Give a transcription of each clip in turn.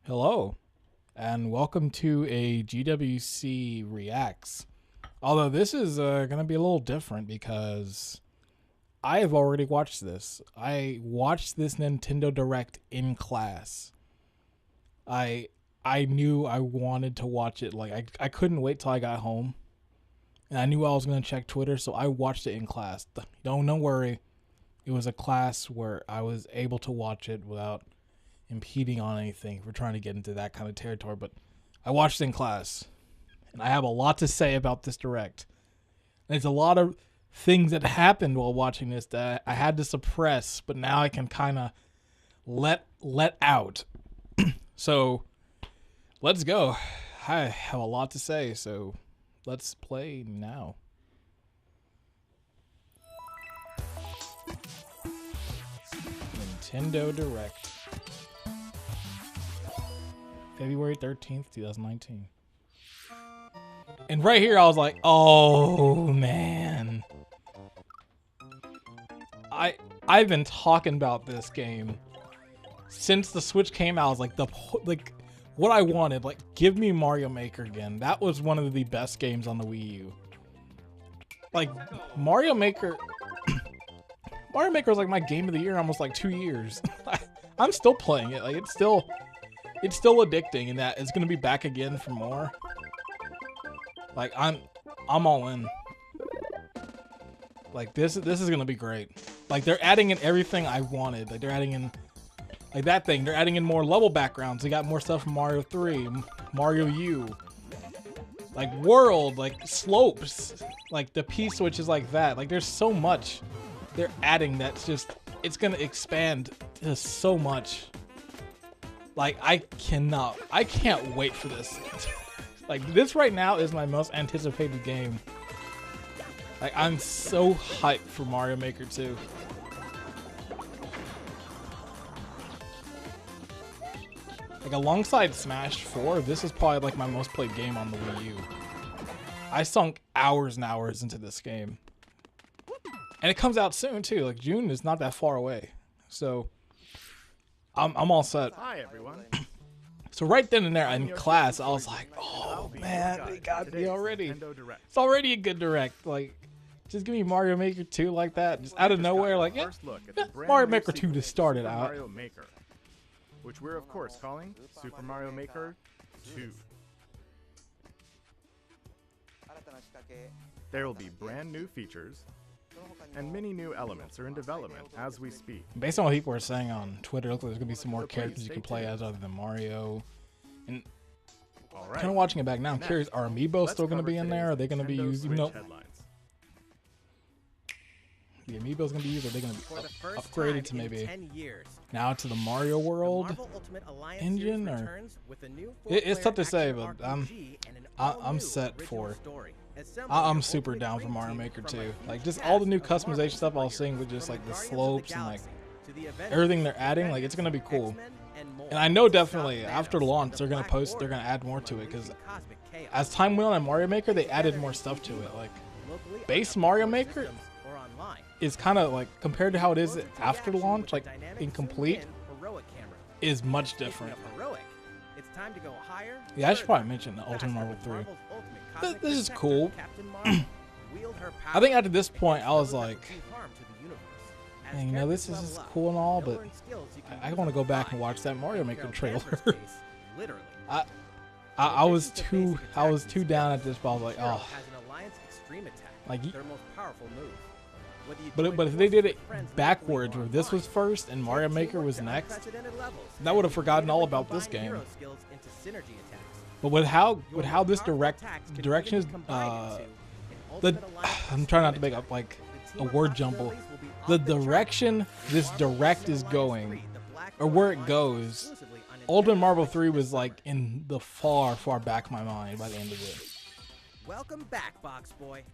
Hello, and welcome to a GWC Reacts. Although this is going to be a little different because I have already watched this. I watched this Nintendo Direct in class. I knew I wanted to watch it. Like I couldn't wait till I got home, and I knew I was going to check Twitter, so I watched it in class. Don't worry, it was a class where I was able to watch it without impeding on anything if we're trying to get into that kind of territory. But I watched it in class, and I have a lot to say about this Direct. There's a lot of things that happened while watching this that I had to suppress, but now I can kind of let out. So let's go. I have a lot to say, so let's play now. Nintendo Direct. February 13th, 2019. And right here I was like, oh man. I've been talking about this game since the Switch came out. I was like what I wanted, like give me Mario Maker again. That was one of the best games on the Wii U. Like Mario Maker was like my game of the year almost like 2 years. I'm still playing it. Like it's still addicting, and that it's gonna be back again for more. Like I'm all in. Like this is gonna be great. Like they're adding in everything I wanted. Like they're adding in like that thing. They're adding in more level backgrounds. They got more stuff from Mario 3, Mario U. Like world, like slopes, like the P switches like that. Like there's so much they're adding that's just it's gonna expand to so much. Like I can't wait for this. Like this right now is my most anticipated game. Like I'm so hyped for Mario Maker 2. Like alongside Smash 4, this is probably like my most played game on the Wii U. I sunk hours and hours into this game. And it comes out soon too. Like June is not that far away. So I'm all set. Hi everyone. So right then and there in class, I was like, oh man, they got me already. It's already a good Direct. Like, just give me Mario Maker 2 like that. Just out of nowhere, like, yeah, Mario Maker 2 just started out. Mario Maker, which we're of course calling Super Mario Maker 2. There will be brand new features, and many new elements are in development as we speak. Based on what people were saying on Twitter, it looks like there's gonna be some more characters you can play as other than Mario. And kind of watching it back now, I'm curious: are Amiibo still gonna be in there? Are they gonna be used? You know, the Amiibo's gonna be used. Or are they gonna be upgraded to maybe now to the Mario World engine? Or it's tough to say, but I'm set for. I'm super down for Mario Maker 2. Like just all the new customization stuff I was seeing with just like the slopes and like everything they're adding, like it's gonna be cool. And I know definitely after launch they're gonna add more to it, because as time went on in Mario Maker they added more stuff to it. Like base Mario Maker is kind of like, compared to how it is after launch, like incomplete, is much different. Yeah, I should probably mention the Ultimate Marvel 3. This is cool. I think after this point, I was like, man, you know, this is just cool and all, but I want to go back and watch that Mario Maker trailer. I was too down at this, but I was like, oh, like, but if they did it backwards, where this was first and Mario Maker was next, I would have forgotten all about this game. But with how this direction is, I'm trying not to make up like a word jumble. The direction this Direct is going, or where it goes, Ultimate Marvel 3 was like in the far back of my mind by the end of it. Welcome back, Box Boy.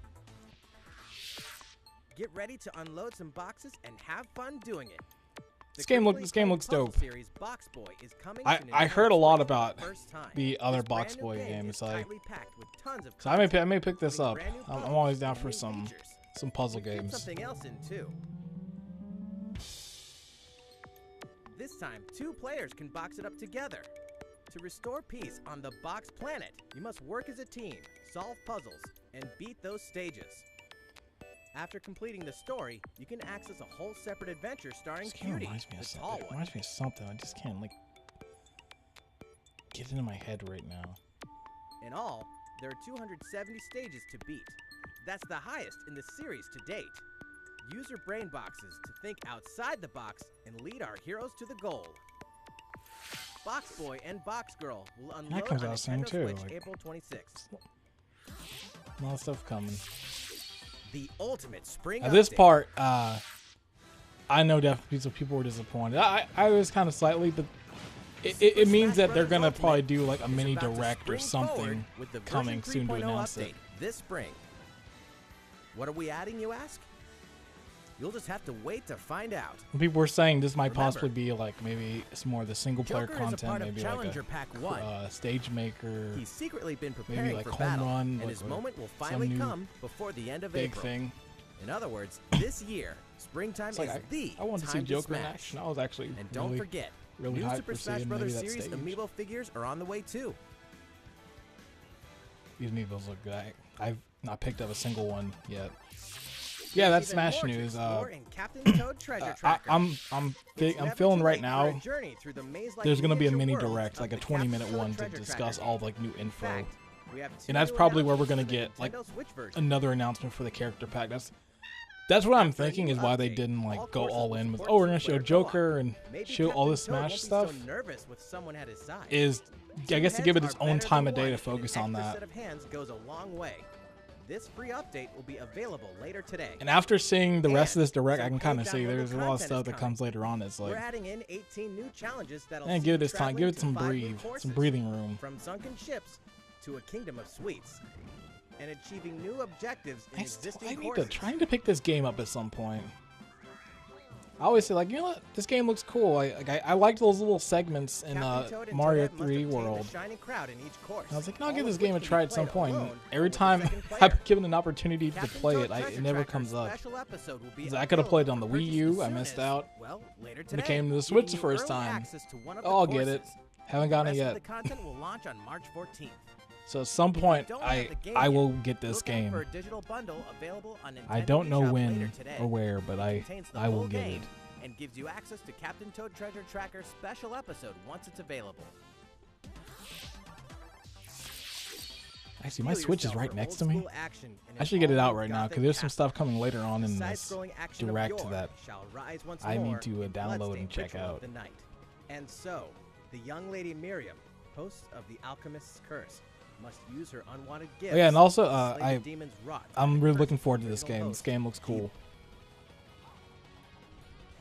Get ready to unload some boxes and have fun doing it. This game looks dope. I heard a lot about the other Box Boy games. Like, so I may pick this up. I'm always down for some puzzle games. Something else in too. This time, 2 players can box it up together. To restore peace on the Box Planet, you must work as a team, solve puzzles, and beat those stages. After completing the story, you can access a whole separate adventure starring This game Cutie, reminds me of the something. tall It one. reminds me of something. I just can't like get it into my head right now. In all, there are 270 stages to beat. That's the highest in the series to date. Use your brain boxes to think outside the box and lead our heroes to the goal. Box Boy and Box Girl will unload comes on out soon, Nintendo too, Switch like- April 26th. A lot of stuff coming. The ultimate spring At this update. part, I know definitely some people were disappointed. I was kind of slightly, but it means that they're gonna probably do like a is mini about to direct or spring forward something with the coming version soon to 3.0 announce update it. this spring. What are we adding, you ask? You'll just have to wait to find out. People were saying this might Remember, possibly be like maybe some more of the single player Joker is a content, part of maybe Challenger like Pack 1. a stage maker, He's secretly been preparing like for Home battle, Run, and like his a- moment will some finally new come before the end of big April. thing. In other words, this year, springtime It's like is the I wanted to see time Joker in smash. action. I was actually And don't really, forget, really new hyped Super for Smash seeing Bros. maybe that Series stage. amiibo figures are on the way too. These amiibos look good. I've not picked up a single one yet. Yeah, that's Even Smash more to news. explore in Captain Toad Treasure Tracker. I'm It's never feeling too right late for now. a journey through the maze-like There's gonna be a miniature mini worlds direct, of like a the 20-minute Captain Toad one to Treasure discuss Tracker. all like new In info. fact, we have And two that's new probably where we're announcements gonna for the get like Nintendo Switch version. another announcement for the character pack. That's what I'm After a thinking new is why they update, didn't all like go courses all will in with, support oh, we're gonna show two-player co-op. Joker and Maybe show all Captain this Toad won't Smash be stuff. So nervous with someone at his side. Is I guess to give it its own time of day to focus on An that. extra set of hands goes a long way. This free update will be available later today. And after seeing the rest of this direct, I some can kind of paid see downloadable there's a lot of content stuff is that comes coming. later on. It's We're like, adding in 18 new challenges that'll man, see give you it its time, traveling give it to some 5 new breathe, some courses, breathing room. from sunken ships to a kingdom of sweets, and achieving new objectives in existing I need courses. to trying to pick this game up at some point. I always say like, you know what, this game looks cool. I liked those little segments in Captain Toad and Mario Toadette must 3 obtain the World. shining crowd in each course. I was like, no, I'll all give of this which game a can be try at some played point. alone And every or with a time second player. I've given an opportunity to Captain play Toad it, Treasure it never Tracker's comes up. special episode will be 'Cause I could have played it on available the for Wii purchase U. as I soon missed as, out. well, later When today, it came to the giving Switch the you first early time. access to one of Oh, I'll the get it. courses. Haven't The gotten it rest of yet. the content will launch on March 14th. So at some point, don't have the game I yet, will get this Look out game. for a digital bundle available on I Nintendo don't know eShop when later today. or where, but It contains the I will full get game it. and gives you access to Captain Toad Treasure Tracker's special episode once it's available. Actually, my Feel Switch is yourself right for next old to me. school action in I an should get it out all-new right now because Gothic there's some castle. stuff coming later on in The this side-scrolling action of direct yore that shall rise once I need more to in download and blood-stained check ritual of out. the night. And so, the young lady Miriam, host of the Alchemist's Curse, must use her unwanted gifts. Oh, yeah, and also, to slay the demon's rot I'm and really curse looking forward the to this original game. This host. game looks cool.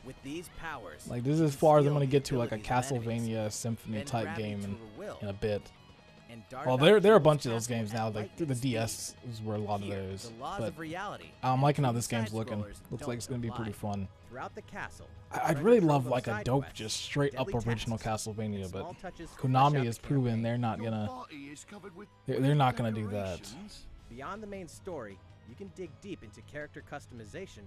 With these powers, Like this is you as can far as I'm steal gonna the get to like a abilities of enemies, Castlevania Symphony bend type gravity game to in her will, a bit. and dart Well, out there are a heroes bunch of those castle games at now. Like lightning the speed. DS is where a lot of Here, those. the laws But of reality I'm and liking how two this game's looking. side-scrollers Looks don't like it's gonna be pretty apply. fun. Throughout the castle, I'd treasure really trove love of like a side dope, quests, just straight up deadly original tasks, Castlevania, and but small touches to flesh Konami out has the proven campaign. they're not gonna. Party is covered with They're not gonna do that. decorations. Beyond the main story, you can dig deep into character customization,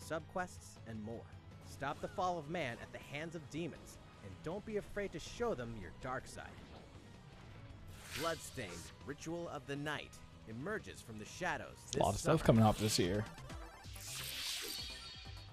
subquests, and more. Stop the fall of man at the hands of demons, and don't be afraid to show them your dark side. Bloodstained, Ritual of the Night, emerges from the shadows A lot of this stuff summer. coming out this year.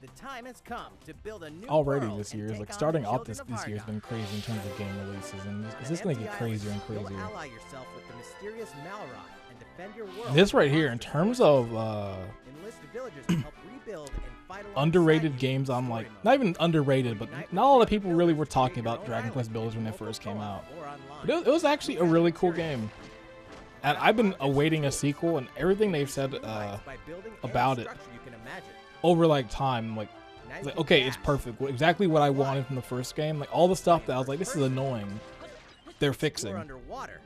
The time has come to build a new Already world this and year is take like on starting the off children this of year has Argon. been crazy in terms of game releases, and On it's just an gonna empty get crazier and island, crazier. You'll ally yourself with the mysterious Malroth and defend your world. This right from here, in monsters terms forces. of Enlist villagers to help rebuild and fight alongside underrated you games, in I'm story like mode. not even underrated, but Unite not a lot of with people friendly really were villagers to talking create your about own Dragon island Quest in Builders when it local first came co-op out. or online. But it was actually a really cool game, and I've been awaiting a sequel, and everything they've said By building any about it structure you can imagine. over like time, like Now it's you like, can okay, it's dash, perfect. Exactly what I wanted from the first game. Like all the stuff that I was like, this is annoying. They're explore fixing, underwater,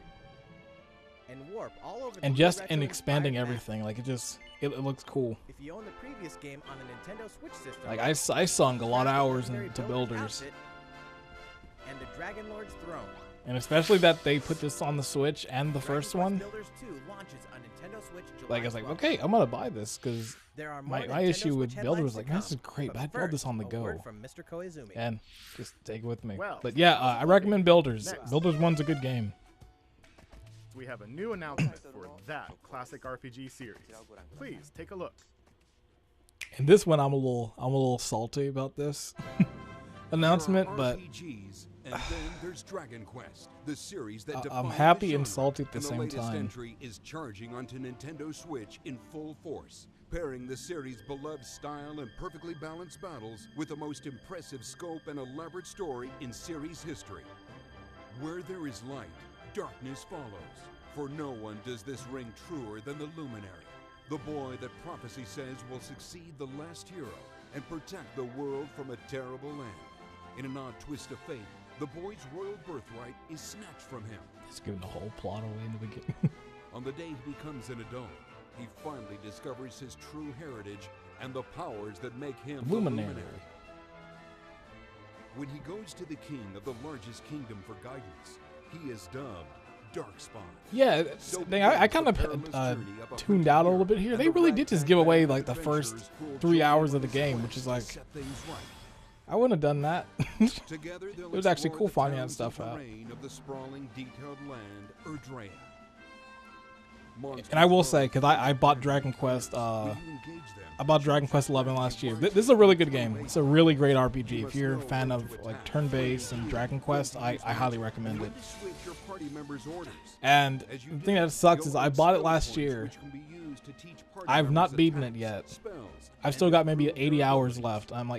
and warp all over and the just retro in inspired expanding map. everything. Like it looks cool. If you own the previous game on the Nintendo Switch system, Like I sunk a lot of grab the hours legendary into Builder's Builders. outfit and the Dragon Lord's throne. And especially that they put this on the Switch and the first one. Builders 2 launches on Nintendo Switch July Like, I was like, 12th. okay, I'm gonna buy this because There are more my Nintendo issue with Switch Builder headlines was like, to man, this is come. great, but I'd build this on the first, a word go. from Mr. Koizumi. And just take it with me. Well, But yeah, I recommend Builders. next. Builders 1's a good game. We have a new announcement for that classic RPG series. Please take a look. And this one, I'm a little salty about this announcement, There are but RPGs, and then there's Dragon Quest, the series that I'm defines happy the and genre, salty at the and same latest time. entry is charging onto Nintendo Switch in full force, pairing the series' beloved style and perfectly balanced battles with the most impressive scope and elaborate story in series history. Where there is light, darkness follows. For no one does this ring truer than the Luminary, the boy that prophecy says will succeed the last hero and protect the world from a terrible land. In an odd twist of fate, the boy's royal birthright is snatched from him. it's giving the whole plot away in the beginning. On the day he becomes an adult, he finally discovers his true heritage and the powers that make him the Luminary. Luminary. When he goes to the king of the largest kingdom for guidance, he is dubbed Darkspawn. Yeah, So I kind of begins the perilous journey of a tuned out a hundred little bit here. years, They and the really did just give away like the ragtag first adventurers pull 3 hours children of the with game, force which is to like, set things right. I wouldn't have done that. Together, they'll It was actually explore cool the finding that towns stuff and out. terrain of the sprawling, detailed land, Erdrea. And I will say, because I bought Dragon Quest, I bought Dragon Quest 11 last year. This is a really good game. It's a really great RPG. If you're a fan of like turn-based and Dragon Quest, I highly recommend it. And the thing that sucks is I bought it last year. I've not beaten it yet. I've still got maybe 80 hours left. I'm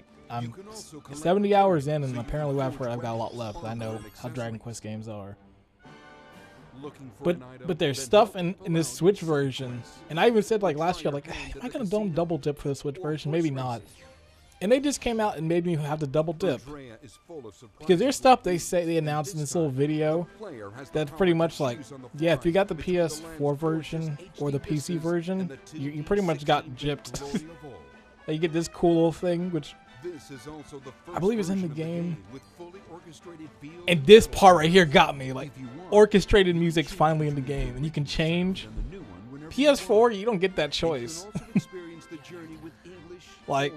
70 hours in, and apparently I've heard I've got a lot left. I know how Dragon Quest games are. But there's stuff in this Switch version, and I even said like last year, like, hey, am I gonna double dip for the Switch version? Maybe not. And they just came out and made me have to double dip because there's stuff they announced in this little video that's pretty much like, yeah, if you got the PS4 version or the PC version, you pretty much got gypped. You get this cool little thing, which I believe is in the game. And this part right here got me. Like, orchestrated music's finally in the game, and you can change. PS4, you don't get that choice. Like,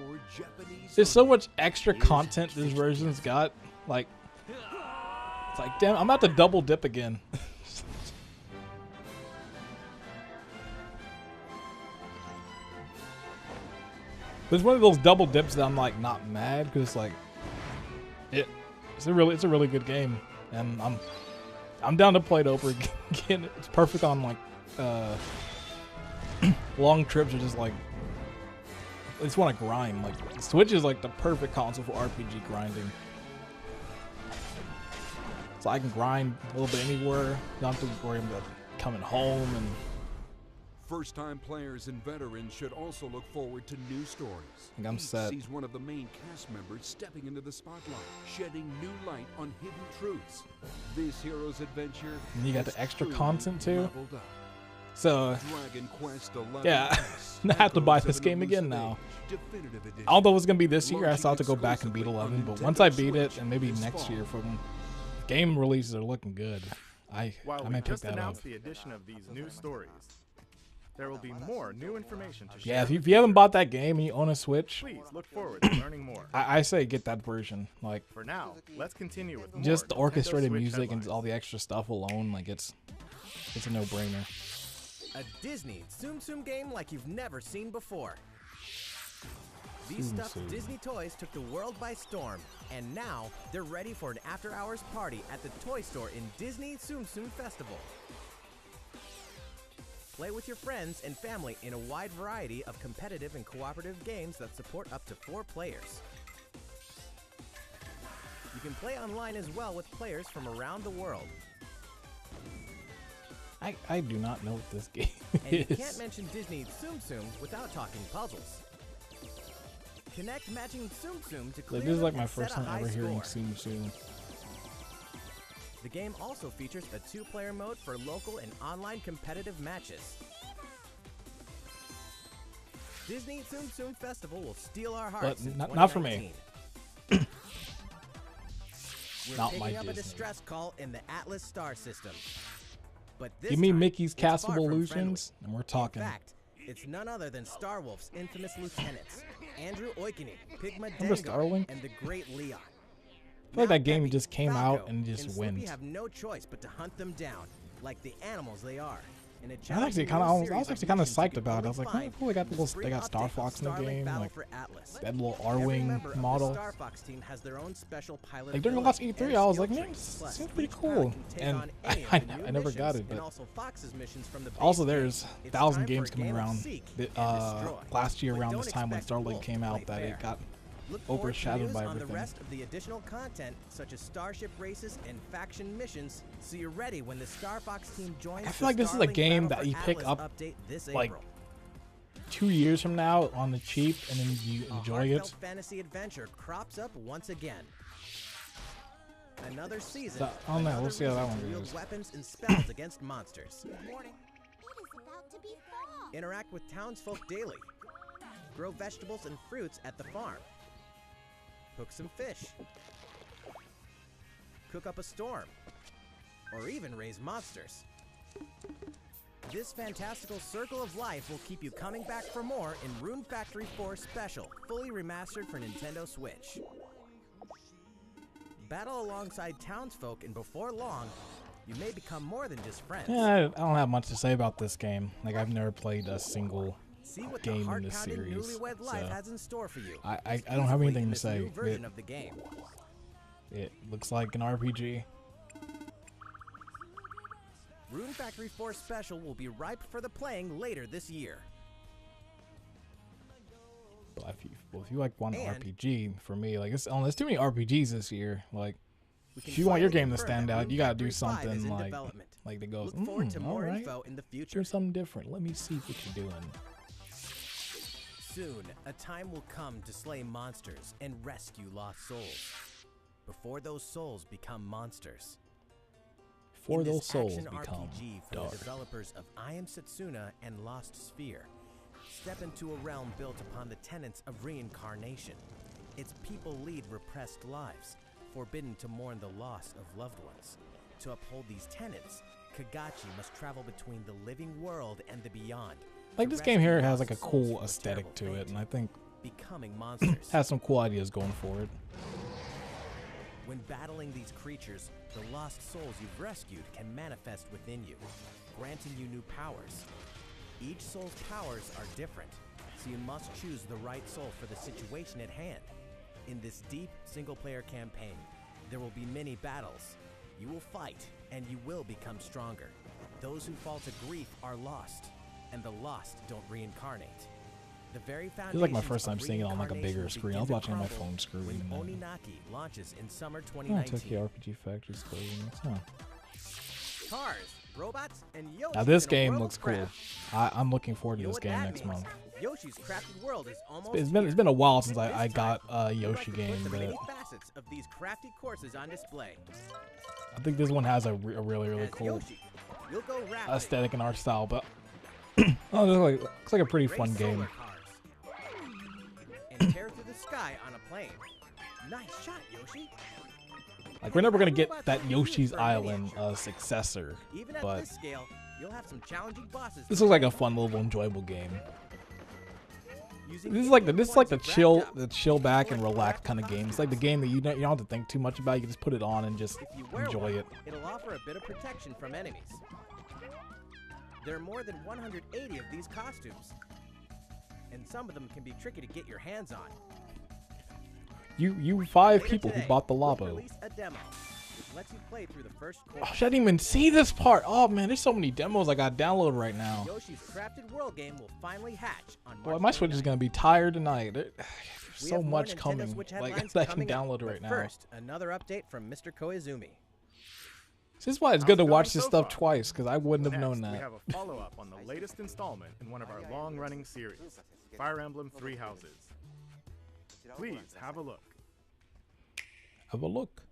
there's so much extra content this version's got. Like, it's like, damn, I'm about to double dip again. There's one of those double dips that I'm like not mad because it's like it's a really good game, and I'm down to play it over again. It's perfect on like long trips or just like I just want to grind. Like Switch is like the perfect console for RPG grinding. So I can grind a little bit anywhere. Not have to worry about coming home and. First-time players and veterans should also look forward to new stories. I think I'm Each set. sees one of the main cast members stepping into the spotlight, shedding new light on hidden truths. This hero's adventure. And you got has the extra truly content too. leveled up. So Dragon Quest 11 yeah, I have to buy this game again now. Definitive edition. Although it's gonna be this year, I still have to go back and beat 11. But once I beat it, and maybe next year, from game releases are looking good. I While may we pick just that up. announced the addition of these new stories, there will be more new information to share. Yeah, if you haven't bought that game and you own a Switch, Please look forward to learning more. I say get that version. Like For now, let's continue with more just the Nintendo orchestrated Switch music and headlines. all the extra stuff alone, like it's a no-brainer. A Disney Tsum Tsum game like you've never seen before. These Tsum stuffed Tsum. Disney toys took the world by storm, and now they're ready for an after-hours party at the toy store in Disney Tsum Tsum Festival. Play with your friends and family in a wide variety of competitive and cooperative games that support up to 4 players. You can play online as well with players from around the world. I do not know what this game And you is. can't mention Disney Tsum Tsum without talking puzzles. Connect matching Tsum Tsum to clear Like, this is them like my and set first a time high ever hearing score. Tsum Tsum. The game also features a 2-player mode for local and online competitive matches. Disney Tsum Tsum Festival will steal our hearts in not for me. 2019. We're Not picking my up a Disney. distress call in the Atlas star system. But this Give me time, Mickey's it's far Castle from Illusions, friendly. and we're talking. In fact, it's none other than Starwolf's infamous lieutenants, Andrew Oikini, Pigma Remember Dengo, Starlink? and the Great Leon. I feel like that Now game Peppy, just came Falco, out and just and went. Slippy have no choice but to hunt them down, like the animals they are. In a I was challenging actually kind new of, I series was actually kind of missions you psyched can about it. I only was like, oh, find cool, they got in the they spring got Star update of Fox in the Starlink game, Battle like for Atlas. that little Every R-wing member of the model. Star Fox team has their own special pilot Like during the ability last E3, and I was skill like, man, tree. this Plus, seems pretty each pilot cool. can take And on any of I the new never got missions it, but and also Fox's missions from the also base game. there's It's 1,000 time for games a coming game of around. seek and destroy. Last year But around don't this time when expect Starlink Wolf came to out, play that fair. it got Look forward to overshadowed news by on the everything. rest of the additional content, such as starship races and faction missions, so you're ready when the Star Fox team joins. I feel like this is a game that you pick up, like, 2 years from now on the cheap, and then you enjoy it. Fantasy adventure crops up once again. Another season. So, I don't know, we'll see how that one another reason to goes. wield weapons and spells against monsters. Morning. It is about to be fall. Interact with townsfolk daily. Grow vegetables and fruits at the farm. Cook some fish. Cook up a storm. Or even raise monsters. This fantastical circle of life will keep you coming back for more in Rune Factory 4 Special, fully remastered for Nintendo Switch. Battle alongside townsfolk, and before long, you may become more than just friends. Yeah, I don't have much to say about this game. Like, I've never played a single See what game the in this heart-pounding series. newlywed life So has in store for you. I don't have exclusively anything in to this say. new version of the game. It looks like an RPG. Rune Factory 4 Special will be ripe for the playing later this year. But if you like one And- RPG, for me, like there's too many RPGs this year. Like, We can if you want your finally game to confirm stand that out, Rune you gotta do Factory 5 is something in like development. that goes. Look forward to more all right. info in the future. Do something different. Let me see what you're doing. Soon, a time will come to slay monsters and rescue lost souls. Before those souls become monsters. Before In this those souls action become RPG for dark. the developers of I Am Setsuna and Lost Sphere, step into a realm built upon the tenets of reincarnation. Its people lead repressed lives, forbidden to mourn the loss of loved ones. To uphold these tenets, Kagachi must travel between the living world and the beyond. Like, to this game here rescue has lost like a souls cool from aesthetic to terrible it, fate, and I think becoming monsters. has some cool ideas going for it. When battling these creatures, the lost souls you've rescued can manifest within you, granting you new powers. Each soul's powers are different, so you must choose the right soul for the situation at hand. In this deep single-player campaign, there will be many battles. You will fight, and you will become stronger. Those who fall to grief are lost, and the lost don't reincarnate. The very This is like my foundations first time of seeing it on like a bigger reincarnation screen. I was begin to watching it on my crumble phone screen. when and, Oninaki launches in summer oh, 2019. Tokyo RPG Factory Square Enix, huh. Cars, robots, and Yoshi. Now this in a game world looks of cool. craft. I'm looking forward You to know this what game that next means? month. Yoshi's Crafted World is almost It's here. been a while since This I got time, a we'd like Yoshi to game, put the but many facets of these crafty courses on display. I think this one has a really As cool Yoshi, you'll go rafting, aesthetic and art style. But oh, this looks like a pretty race fun game. solar cars, and tear through the sky on a plane. Nice shot, Yoshi. Like, we're never gonna get Robots that can be used Yoshi's for a Island miniature. successor, Even at but this scale, you'll have some challenging bosses. this to looks like a fight. fun little enjoyable game. Using This is like the input chill points back wrapped and up, relax kind of game. It's like the game that you don't have to think too much about. You can just put it on and just If you wear enjoy one, it. it'll offer a bit of protection from enemies. There are more than 180 of these costumes, and some of them can be tricky to get your hands on. You five Later people who today, bought the we'll Labo. release a demo, which lets you play through the first Oh, course. shit, I didn't even see this part. Oh man, there's so many demos I got downloaded right now. Yoshi's Crafted World game will finally hatch on Boy, March my Switch is 29th. gonna be tired tonight. There's We so have more much Nintendo coming. Switch Like headlines that I can coming up, download but right now. First, another update from Mr. Koizumi. This is why it's How's good to it watch going this so stuff far? twice, because I wouldn't have Next, known we that. have a follow-up on the latest installment in one of our long-running series, Fire Emblem Three Houses. Please have a look. Have a look.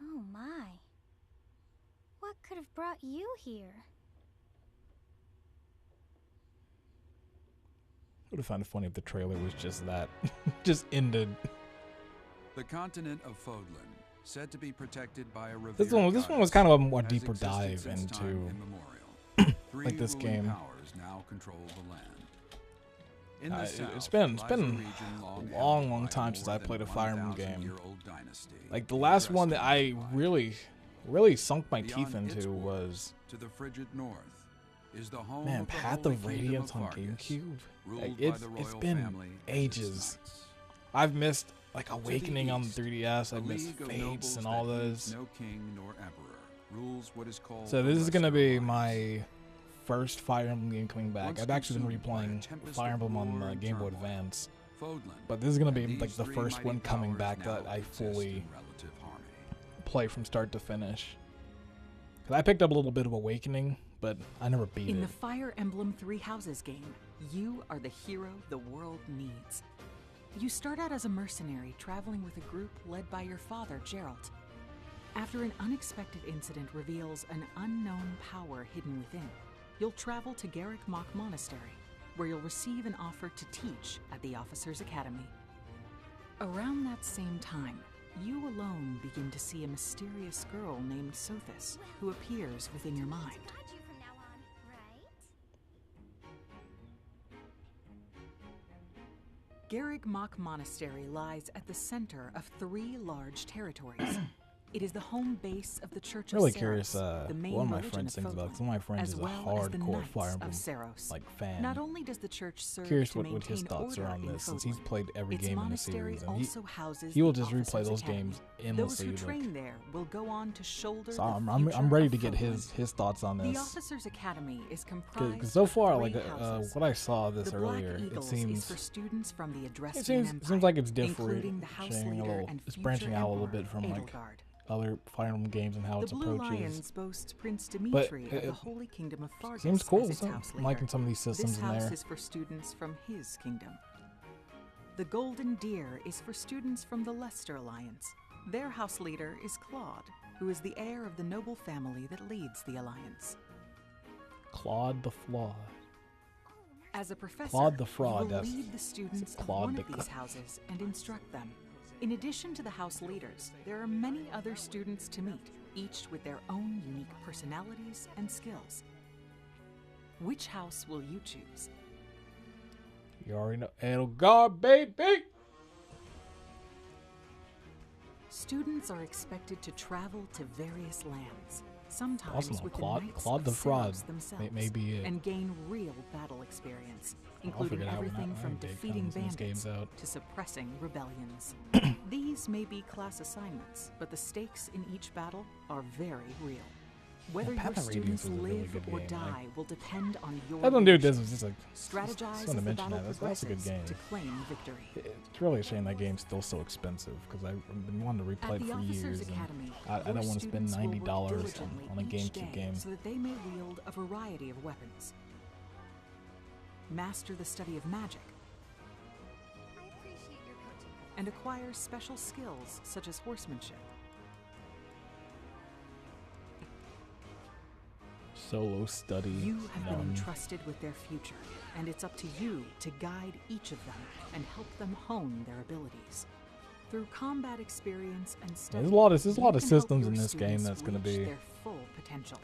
Oh my. What could could have brought you here? Would have found it funny if the trailer was just that, just ended. The continent of Fodlan, said to be protected by a revered This one was kind of a more deeper dive into like this game. Powers now control the land. In the south, It's been lies a a region long held by time more since I than played a Fire Emblem 1,000 game. year old dynasty, Like the last one that I really sunk my Beyond teeth into its was, to the frigid north is the home man, of the Path Holy of Kingdom Radiance of on Vargas, GameCube. ruled Like, by it's the royal been family and its ages. knights. I've missed like Awakening on the east, 3DS. A I've missed league of Fates nobles and all that those. needs no king nor emperor, rules what is called So the this is gonna Lesser be Alliance. my first Fire Emblem game coming back. Once I've actually been consumed by a replaying tempest Fire of Emblem on war and Game Boy turmoil, Advance, Fodlan but this is gonna and be like these the three first mighty one coming powers back that now I exist fully in relative harmony. play from start to finish. Cause I picked up a little bit of Awakening, but I never beat In it. the Fire Emblem Three Houses game, you are the hero the world needs. You start out as a mercenary traveling with a group led by your father, Geralt. After an unexpected incident reveals an unknown power hidden within, you'll travel to Garrick Mach Monastery, where you'll receive an offer to teach at the Officers' Academy. Around that same time, you alone begin to see a mysterious girl named Sothis, who appears within your mind. Dodge you from now on, right? Garrick Mach Monastery lies at the center of 3 large territories. It is the home base of the Church Really of Saros, curious the main what my religion friends of think about it, 'cause Fodlan, one of my friends as is a well as the hardcore Knights Fire of Emblem Saros. like fan. Not only does the church serve Curious to what his maintain thoughts are order on in this, since he's Fodlan, played every its game in the monastery series, and also houses he will the just replay Officers' those Academy. games Those endlessly. who Like, train there will go on to shoulder so the I'm future ready of to get Fodlan. his thoughts on The this. Officers' Academy is comprised Because so far, of 3 like houses. what I saw this The Black earlier, it Eagles seems is for students from the Adrestian seems Empire, like it's including the house differentiating a leader little. and It's future branching out a little Emperor, bit from like Edelgard. other Fire Emblem games and how The its Blue approach Lions is. boast Prince But Dimitri of the it Holy Kingdom of Fargus seems cool. as its So house I'm liking leader. some of these systems This in house there. is for students from his kingdom. The Golden Deer is for students from the Leicester Alliance. Their house leader is Claude, who is the heir of the noble family that leads the alliance. Claude the Flaw. As a professor, Claude the Fraud, you will that's- lead the students of Claude one the of these houses and instruct them. In addition to the house leaders, there are many other students to meet, each with their own unique personalities and skills. Which house will you choose? You already know. Edelgard, baby! Students are expected to travel to various lands, sometimes Awesome. with Claude- the Knights Claude of the Fraud Saros themselves, may be it. and gain real battle experience, I'll including figure it out when everything I from dig defeating guns when this bandits game's out. to suppressing rebellions. These may be class assignments, but the stakes in each battle are very real. Whether your Path of Radiance students was a really live good or game. die will depend on your I don't do leadership. this. Was just like Strategize just as want to the mention battle that. That's a good progresses game. to claim victory. It's really a shame that game's still so expensive because I've been wanting to replay At it the for Officers years. And Academy, I your don't want to spend students will work $90 diligently on a each GameCube day game. so that they may wield a variety of weapons. Master the study of magic I appreciate your coaching. and acquire special skills such as horsemanship. Solo study. You have been none. entrusted with their future, and it's up to you to guide each of them and help them hone their abilities. Through combat experience and study, There's a lot of you systems can in help your this game students that's gonna reach be- their full potential.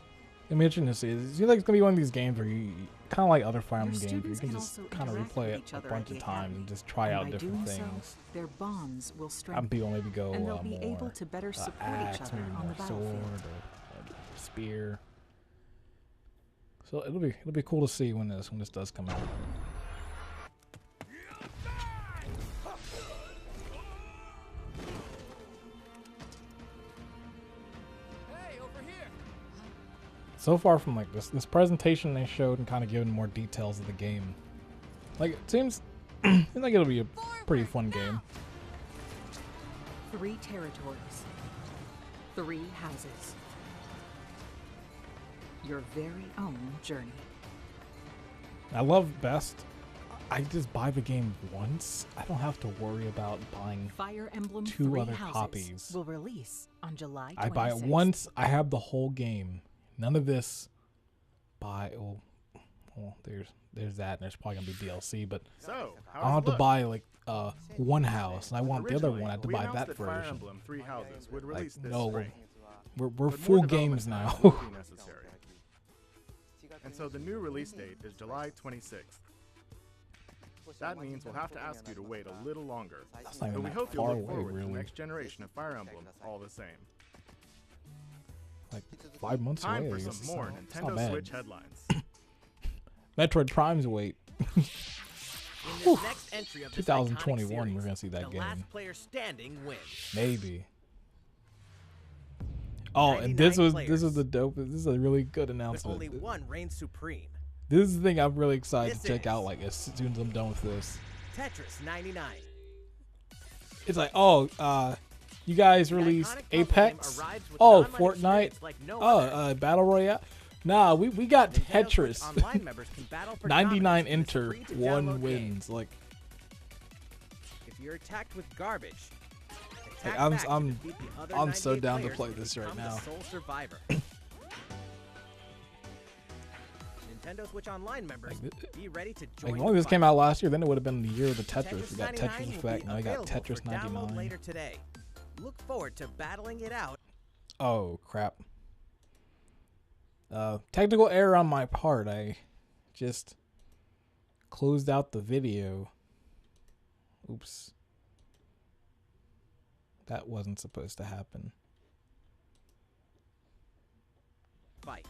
I'm interested to see. It seems like it's gonna be one of these games where you kind of like other Fire Your Emblem games, where you students can can just also kind of interact replay with it each a other bunch at of the times academy, and just try and out by different doing things. so, their bonds will Some strengthen, people maybe go and they'll be more able to better support axe, each other maybe on more the sword battlefield. or spear. So it'll be cool to see when this does come out. So far from like this presentation they showed and kind of giving more details of the game, like it seems like it'll be a pretty fun game. 3 territories, 3 houses, your very own journey. I love best. I just buy the game once. I don't have to worry about buying. Fire Emblem 2 Three other Houses copies. will release on July 26th. I buy it once. I have the whole game. None of this buy. Well, there's that, and there's probably gonna be DLC, but So, I don't have to buy like one house, and I want the other Originally, one. I have to we buy announced that Fire version. Emblem Three Houses would Like, release this no, spring. we're But more full development games time now. will be necessary. And so the new release date is July 26th. That means we'll have to ask you to wait a little longer. That's not But even we that hope you'll far look away, forward to the really. next generation of Fire Emblem all the same. Like 5 months Time away. for I some guess. more It's not Nintendo bad. Switch headlines. Metroid Prime's wait. In this next entry of this 2021, iconic series, we're gonna see that the game. last player standing wins. Maybe. Oh, and this 99 was the dope. This is a really good But announcement. only one reigns supreme. This is the thing I'm really excited to This check out. is- Like as soon as I'm done with this, Tetris 99. it's like, oh, you guys The released iconic puzzle Apex. game arrives with an Oh, online Fortnite. experience like no Oh, other. Battle Royale. Nah, we got Nintendo Switch Tetris. Online members can battle for 99 dominance in enter, this 1 free-to-download wins. game. Like If you're attacked with garbage, Like, attack I'm- back to I'm- defeat the other I'm so 98 down to players play and this right become the now. sole survivor. Nintendo Switch Online members, Like, be ready to join like the only this fight. came out last year, then it would have been the year of the Tetris. We got 99 Tetris will Effect, be now we got available Tetris for download 99. later today. Look forward to battling it out. Oh crap. Technical error on my part. I just closed out the video. Oops. That wasn't supposed to happen. Fight.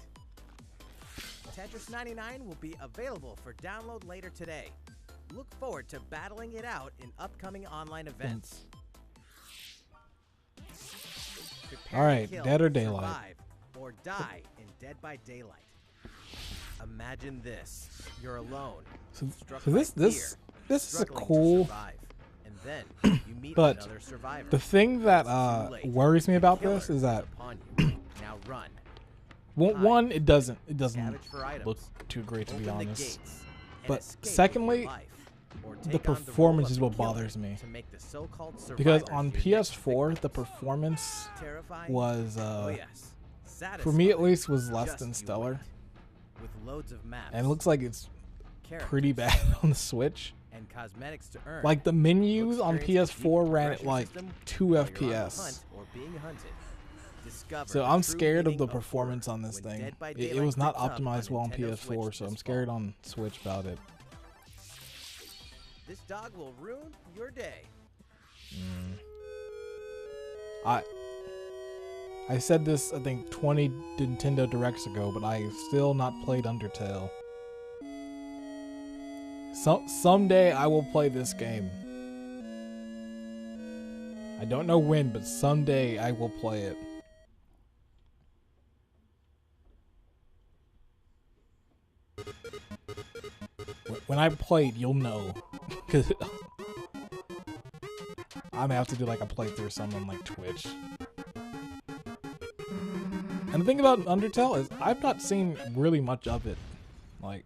Tetris 99 will be available for download later today. Look forward to battling it out in upcoming online events. Prepare All to right, kill, Dead or Daylight. survive, or die in Dead by Daylight. Imagine this: you're alone, So, struck so by this fear, is a struggling to cool. survive, and then you meet But another survivor. The thing that It's too late. worries me about Killer this is that upon you. Now run. one, it doesn't Scavenge for items. look too great to be Open the honest. gates and But escape with your secondly, life, or the take on role performance of is the what killer bothers me. to make the so-called Because survivors on your next PS4, victim. the performance Terrifying? was Oh, yes. for me at Satisfying. least was less Just than you stellar, wait. With loads of maps, and it looks like it's pretty characters, bad on the Switch. and cosmetics to earn. Like the menus You'll on experience a deep PS4 ran at progression like system 2 while you're on the FPS. hunt or being hunted. Discover So the I'm true scared of meaning the horror performance on this when thing. Dead by It Daylight was not picks up on optimized well on Nintendo PS4, Switch so I'm this scared fall. on Switch about it. This dog will ruin your day. I said this I think 20 Nintendo Directs ago, but I still not played Undertale. Someday I will play this game. I don't know when, but someday I will play it. When I play it, you'll know. Cause I'm gonna have to do like a playthrough or something on like Twitch. And the thing about Undertale is I've not seen really much of it. Like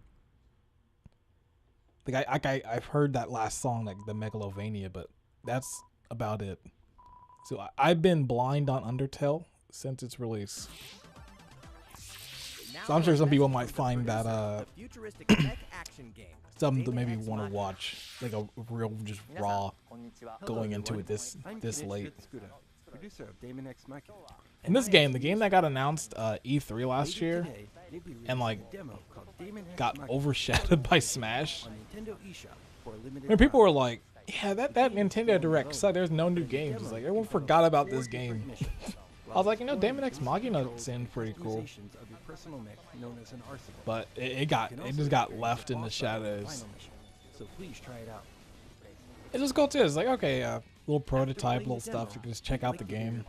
I've heard that last song, like the Megalovania, but that's about it. So I've been blind on Undertale since its release. So I'm sure some people might find that Futuristic mech action game. something to Daemon maybe X want to Machina. watch, like a real just raw going into it this late. Producer of Daemon X Machina. In this game, the game that got announced E3 last year and like got overshadowed by Smash. And people were like, yeah, that Nintendo Direct sucked. There's no new games. It's like everyone forgot about this game. I was like, you know, Daemon X Machina seemed pretty cool. But it just got left in the shadows. So please try it out. It's just cool too. It's like, okay, little prototype, little stuff. You can just check out the game.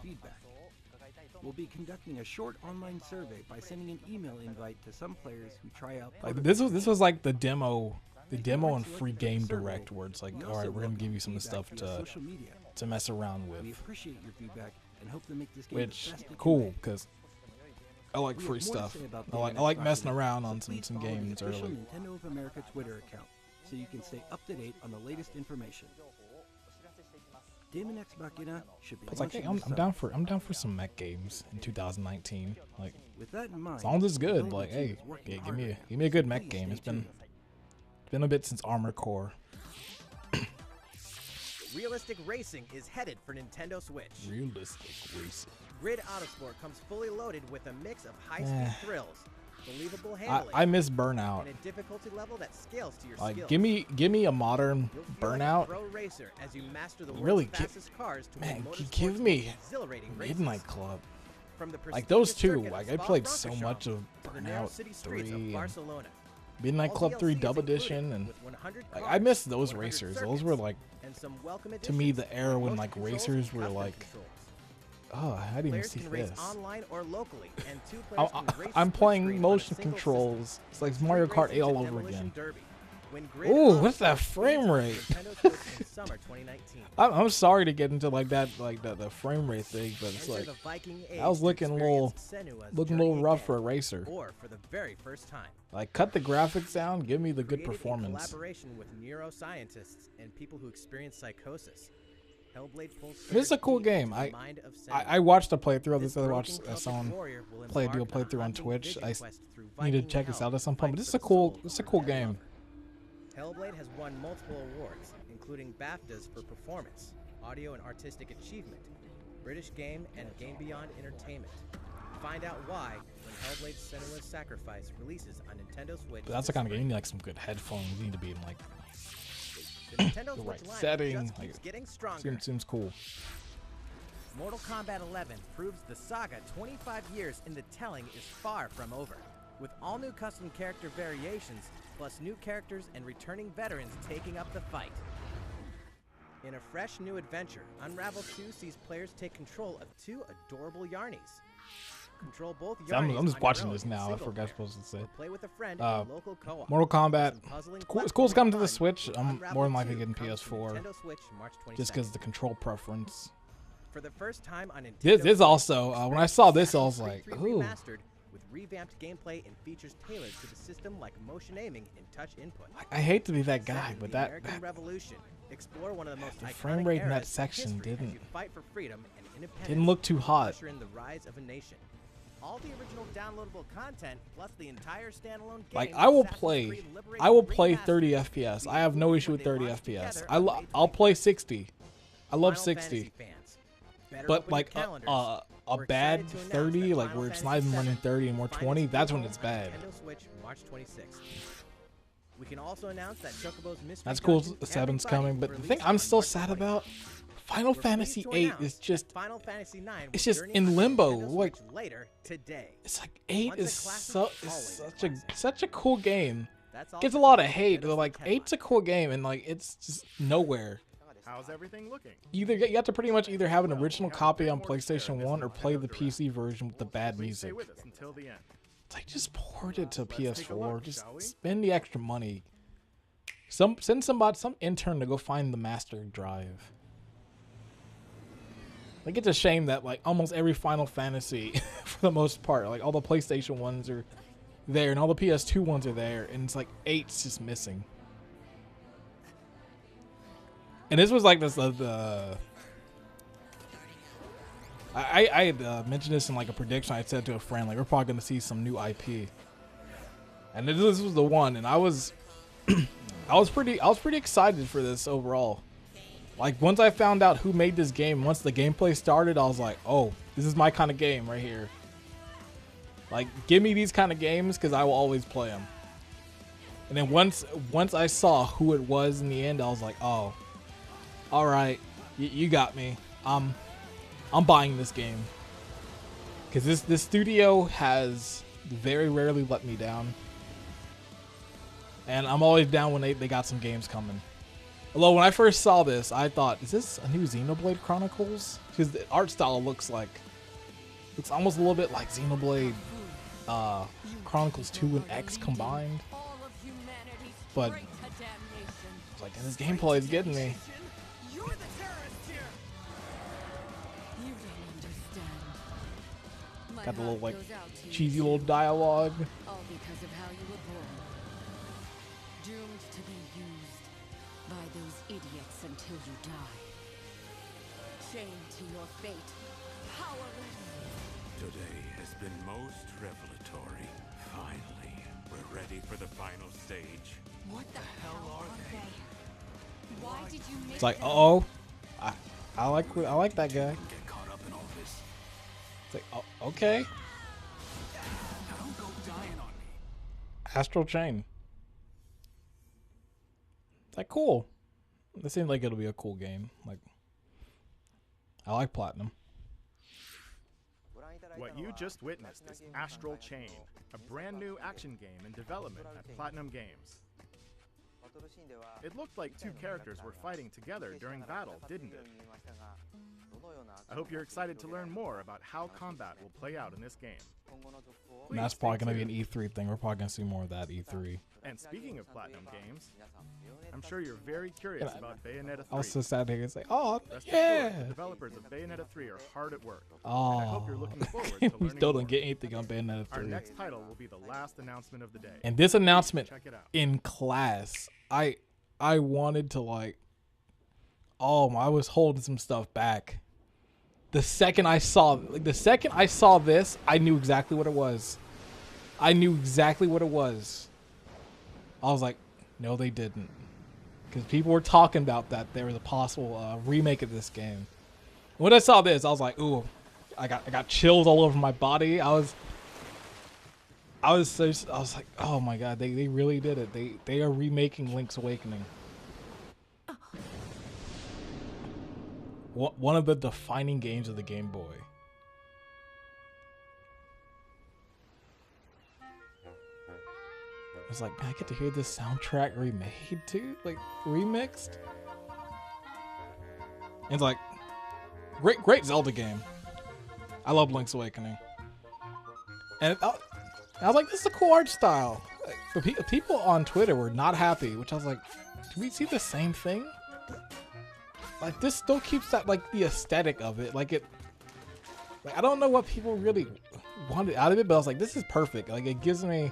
We'll be conducting a short online survey by sending an email invite to some players who try out. Like this was like the demo and free game direct where it's like, all right, we're gonna give you some stuff to mess around We with. appreciate your feedback and hope to make this game Which the best it can cool be. because I like We free have more to stuff. say about I Daemon like X messing Machina, around so on please some follow the games official early. Nintendo of America Twitter account so you can stay up to date on the latest information. Demon X Machina should be It's like, hey, launching I'm this down summer. for some mech games in 2019. Like, With that in mind, as long as it's good, the like, team hey, is working yeah, hard right give me a good now, so mech please game. stay tuned. It's been a bit since Armored Core. Realistic racing is headed for Nintendo Switch. Realistic racing. Grid Autosport comes fully loaded with a mix of high-speed thrills, believable I handling, miss Burnout. and a difficulty level that scales to your Like, skills. give me a modern You'll feel like a Burnout. pro racer as you master the world's Really, fastest cars to man, win give motorsport's me most exhilarating races. Midnight Club. From the Like those prestigious two. circuit Like of I played Spa so Francorchamps much of to the narrow Burnout city 3 streets of and Barcelona. Midnight All Club 3 DLC Double included, Edition, and with 100 like cars, I miss those 100 racers. circuits, Those were like, and some welcome to me, additions the era like when motion like controls racers and were custom like, controls. oh, I didn't even Players see can race this. online or locally, and two players can race I'm split playing screen on a motion single controls. system. It's like Street Mario Kart 8 racing all to over Demolition again. Derby. When Grid Ooh, what's that Autosport frame releases rate? Nintendo Switch in summer 2019. I'm sorry to get into like that, like the frame rate thing, but it's Enter like the Viking Age I was to looking a little, experience Senua's looking a little journey rough again, for a racer. or for the very first time. Like, cut the graphics down, give me the good Created in performance. collaboration with neuroscientists and people who experience psychosis. Hellblade pulls This is a cool deep into game. the mind of Senua. I watched a playthrough of This this. I broken watched Celtic someone warrior will play a dual embark on a playthrough on hunting Twitch. vision I quest through need to Viking check this hell out at some to point. fight But this is for a the cool, soul this is of a her cool dead game. lover. Hellblade has won multiple awards, including BAFTAs for performance, audio and artistic achievement, British Game and Game Beyond Entertainment. Find out why when Hellblade: Senua's Sacrifice releases on Nintendo Switch. But that's the this kind of game you spring. need like some good headphones. You need to be in like The Nintendo the Switch right lineup setting. just Like, keeps getting stronger. seems cool. Mortal Kombat 11 proves the saga 25 years in the telling is far from over, with all new custom character variations, plus new characters and returning veterans taking up the fight. In a fresh new adventure, Unravel 2 sees players take control of two adorable Yarnies. Control both See, I'm Yarnies just on watching your own this in now. I single forgot player, supposed to say. or play with a friend Uh, in local co-op. Mortal Kombat. Some puzzling It's cool it's coming to platforming the fun Switch. with I'm Unravel more than likely 2 getting comes to PS4 Nintendo Switch March 22nd. just because the control preference. For the first time on Nintendo This is Switch, also when I saw this, I Assassin's was Creed like, 3 ooh. remastered with revamped gameplay and features tailored to the system like motion aiming and touch input. I hate to be that Set guy, in but the that American Revolution, explore one of the most the iconic frame rate in that eras in section history as didn't- you fight for freedom and independence didn't look too and hot. usher in the rise of a nation. All the original downloadable content plus the entire standalone game. Like I will Assassin's play, Creed Liberation I will play Remastered 30 FPS. I have no issue with 30 when they launch FPS. together on May I'll play 60. I love Final 60. Fantasy fans, better But open like your calendars. a We're bad excited to announce 30, that like Final where it's Fantasy not even running VII 30 and more will find 20, its that's new when it's home on bad. Nintendo Switch March 26th. We can also announce that Chocobo's Mystery That's cool. Dungeon 7's Everybody coming, will but the release thing I'm on still March sad 20th. about, Final We're Fantasy pleased to 8 announce is that just, Final Fantasy 9 it's will just journey in on limbo. Nintendo Like Switch later today. it's like 8 Once a is classic, always a such a cool game. That's all Gets a for lot of Nintendo's hate, but like headline. 8's a cool game and like it's just nowhere. How's everything looking? You have to pretty much either have an original copy on PlayStation 1 or play the PC version with the bad Please stay music. with us until the end. It's like just port it to take a PS4. look, Just shall we? spend the extra money. Send some intern to go find the master drive. Like it's a shame that like almost every Final Fantasy, for the most part, like all the PlayStation ones are there and all the PS2 ones are there, and it's like 8's just missing. And this was like this I had mentioned this in like a prediction. I said to a friend, like we're probably gonna see some new IP, and this was the one. And I was, I was pretty excited for this overall. Like once I found out who made this game, once the gameplay started, I was like, oh, this is my kind of game right here. Like give me these kind of games because I will always play them. And then once I saw who it was in the end, I was like, oh, all right, you got me. I'm buying this game because this studio has very rarely let me down, and I'm always down when they got some games coming. Although when I first saw this, I thought, is this a new Xenoblade Chronicles? Because the art style looks almost a little bit like Xenoblade Chronicles 2 and X combined. But it's like this gameplay is getting me. Got the little like cheesy little dialogue. All because of how you were born. Doomed to be used by those idiots until you die. chained to your fate, powerless. Today has been most revelatory. Finally, we're ready for the final stage. What the hell are they? Why did you make It's like, them? oh, I like that guy. Get caught up in all this. It's like, oh, okay. Now don't go dying on me. Astral Chain. It's like cool. It seems like it'll be a cool game. Like, I like Platinum. What you just witnessed is Astral Chain, a brand new action game in development at Platinum Games. It looked like two characters were fighting together during battle, didn't it? I hope you're excited to learn more about how combat will play out in this game. And that's probably going to be an E3 thing. We're probably going to see more of that E3. And speaking of Platinum Games, I'm sure you're very curious about Bayonetta 3. I was so sad to hear say, oh, Rest yeah. assured, the developers of Bayonetta 3 are hard at work. Oh, And I hope you're looking forward to we learning still more. don't get anything on Bayonetta 3. Our next title will be the last announcement of the day. And this announcement Check it out. in class, I wanted to like, oh, I was holding some stuff back. The second I saw this, I knew exactly what it was. I knew exactly what it was. I was like, no, they didn't. Because people were talking about that there was a possible remake of this game. When I saw this, I was like, ooh, I got chills all over my body. I was like, oh my god, they really did it. They are remaking Link's Awakening. One of the defining games of the Game Boy. It's like, man, I get to hear this soundtrack remade too, like remixed. And it's like, great Zelda game. I love Link's Awakening. And I was like, this is a cool art style. Like, people on Twitter were not happy, which I was like, do we see the same thing? Like, this still keeps that, like, the aesthetic of it. Like, I don't know what people really wanted out of it, but I was like, this is perfect. Like, it gives me,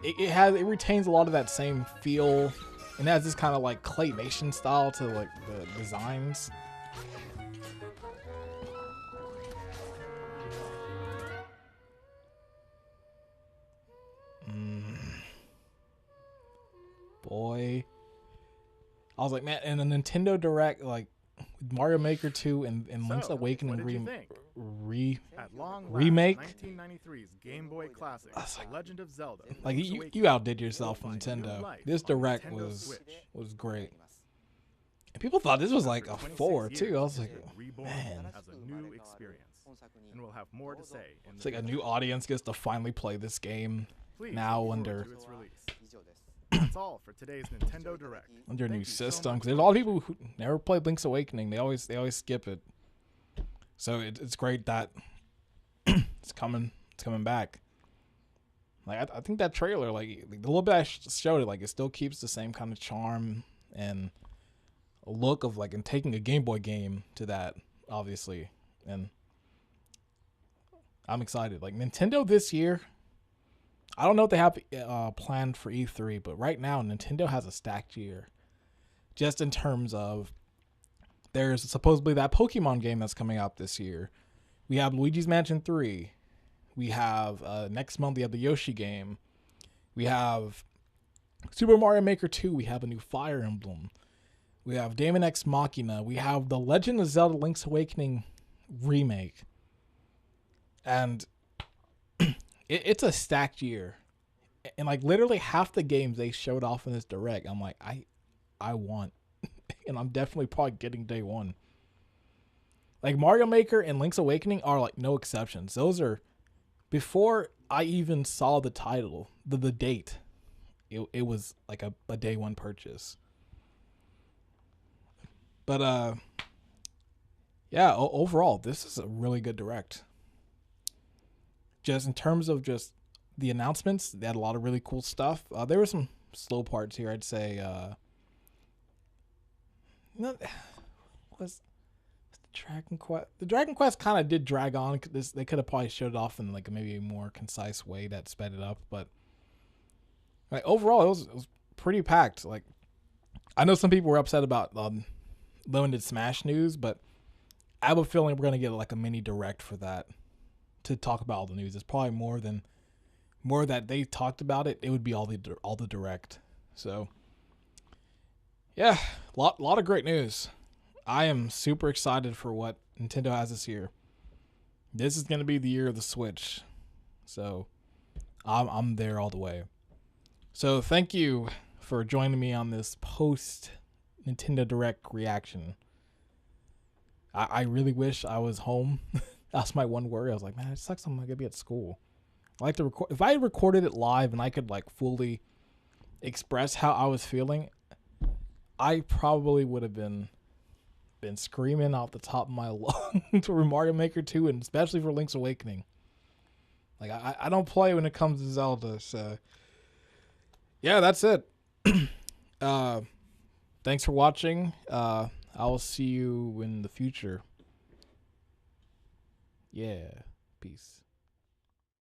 it retains a lot of that same feel, and it has this kind of, like, claymation style to, like, the designs. Boy. I was like, man, in a Nintendo Direct, like Mario Maker 2 and Link's Awakening At long last, remake. 1993's Game Boy Classic, The Legend of Zelda. Like Link's you Awakening outdid yourself, will find new Nintendo. life This on Direct Nintendo Switch. was great. And people thought this was like a 26 4 years, too. I was it like, has been reborn man, as a new experience, and we'll have more to say. In it's the like a future. new audience gets to finally play this game Please now look under forward to its release. That's all for today's Nintendo Direct. under a Thank new you so system. much Because there's a lot of people who never played Link's Awakening. They always skip it. So it's great that it's coming back. Like I think that trailer, like the little bit I showed it, like it still keeps the same kind of charm and look of like, and taking a Game Boy game to that, obviously. And I'm excited. Like Nintendo this year, I don't know what they have planned for E3, but right now Nintendo has a stacked year. Just in terms of, there's supposedly that Pokemon game that's coming out this year. We have Luigi's Mansion 3. We have next month we have the Yoshi game. We have Super Mario Maker 2. We have a new Fire Emblem. We have Daemon X Machina. We have the Legend of Zelda Link's Awakening remake. And it's a stacked year. And like literally half the games they showed off in this Direct, I'm like, I want. And I'm definitely probably getting day one. Like Mario Maker and Link's Awakening are like no exceptions. Those are, before I even saw the title, the date, it was like a day one purchase. But yeah, overall, this is a really good Direct. Just in terms of just the announcements, they had a lot of really cool stuff. There were some slow parts here, I'd say. Was the Dragon Quest? The Dragon Quest kind of did drag on. They could have probably showed it off in like maybe a more concise way that sped it up. But like overall, it was pretty packed. Like I know some people were upset about limited Smash news, but I have a feeling we're gonna get like a mini direct for that to talk about all the news. It's probably more that they talked about it. It would be all the direct. So yeah, lot of great news. I am super excited for what Nintendo has this year. This is gonna be the year of the Switch. So I'm there all the way. So thank you for joining me on this post Nintendo Direct reaction. I really wish I was home. That's my one worry. I was like, man, it sucks. I'm gonna be at school. I like to record. If I had recorded it live and I could like fully express how I was feeling, I probably would have been screaming off the top of my lungs for Mario Maker 2 and especially for Link's Awakening. Like I don't play when it comes to Zelda. So yeah, that's it. Thanks for watching. I will see you in the future. Yeah. Peace.